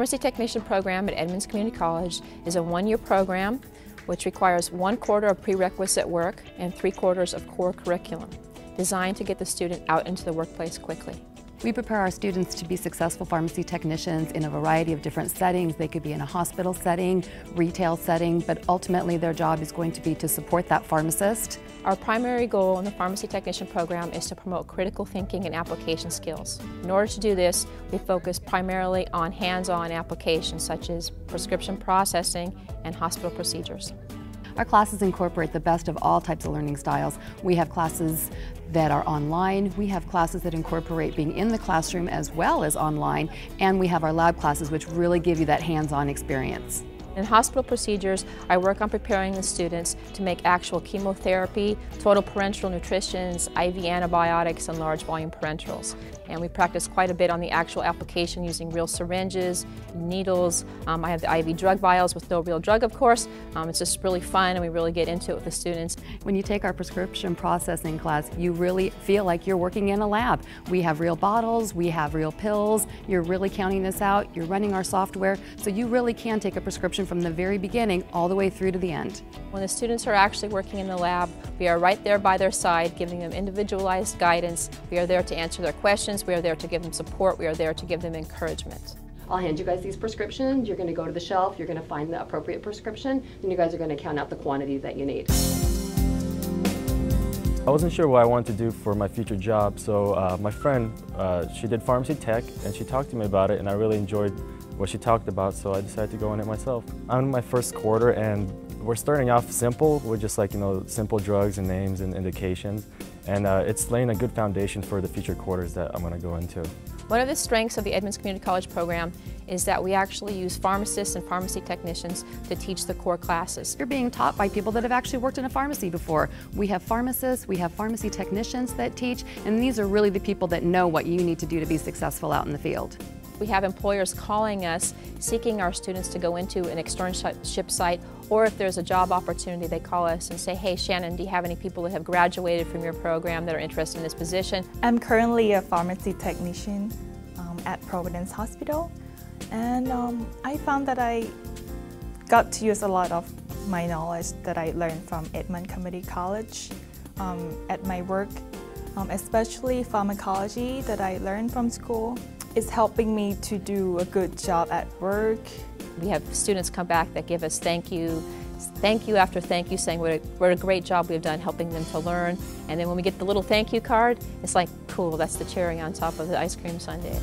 pharmacy technician program at Edmonds Community College is a one-year program which requires 1/4 of prerequisite work and 3/4 of core curriculum, designed to get the student out into the workplace quickly. We prepare our students to be successful pharmacy technicians in a variety of different settings. They could be in a hospital setting, retail setting, but ultimately their job is going to be to support that pharmacist. Our primary goal in the pharmacy technician program is to promote critical thinking and application skills. In order to do this, we focus primarily on hands-on applications such as prescription processing and hospital procedures. Our classes incorporate the best of all types of learning styles. We have classes that are online, we have classes that incorporate being in the classroom as well as online, and we have our lab classes which really give you that hands-on experience. In hospital procedures, I work on preparing the students to make actual chemotherapy, total parenteral nutritions, IV antibiotics, and large volume parenterals. And we practice quite a bit on the actual application using real syringes, needles. I have the IV drug vials with no real drug, of course. It's just really fun, and we really get into it with the students. When you take our prescription processing class, you really feel like you're working in a lab. We have real bottles, we have real pills, you're really counting this out, you're running our software, so you really can take a prescription from the very beginning all the way through to the end. When the students are actually working in the lab, we are right there by their side, giving them individualized guidance. We are there to answer their questions, we are there to give them support, we are there to give them encouragement. I'll hand you guys these prescriptions. You're going to go to the shelf, you're going to find the appropriate prescription, and you guys are going to count out the quantity that you need. I wasn't sure what I wanted to do for my future job, so my friend, she did pharmacy tech, and she talked to me about it, and I really enjoyed what she talked about, so I decided to go in it myself. I'm in my first quarter, and we're starting off simple with just simple drugs and names and indications, and it's laying a good foundation for the future quarters that I'm going to go into. One of the strengths of the Edmonds Community College program is that we actually use pharmacists and pharmacy technicians to teach the core classes. You're being taught by people that have actually worked in a pharmacy before. We have pharmacists, we have pharmacy technicians that teach, and these are really the people that know what you need to do to be successful out in the field. We have employers calling us, seeking our students to go into an externship site, or if there's a job opportunity, they call us and say, hey Shannon, do you have any people that have graduated from your program that are interested in this position? I'm currently a pharmacy technician at Providence Hospital, and I found that I got to use a lot of my knowledge that I learned from Edmonds Community College at my work, especially pharmacology that I learned from school. It's helping me to do a good job at work. We have students come back that give us thank you after thank you, saying what a great job we've done helping them to learn. And then when we get the little thank you card, it's like, cool, that's the cherry on top of the ice cream sundae.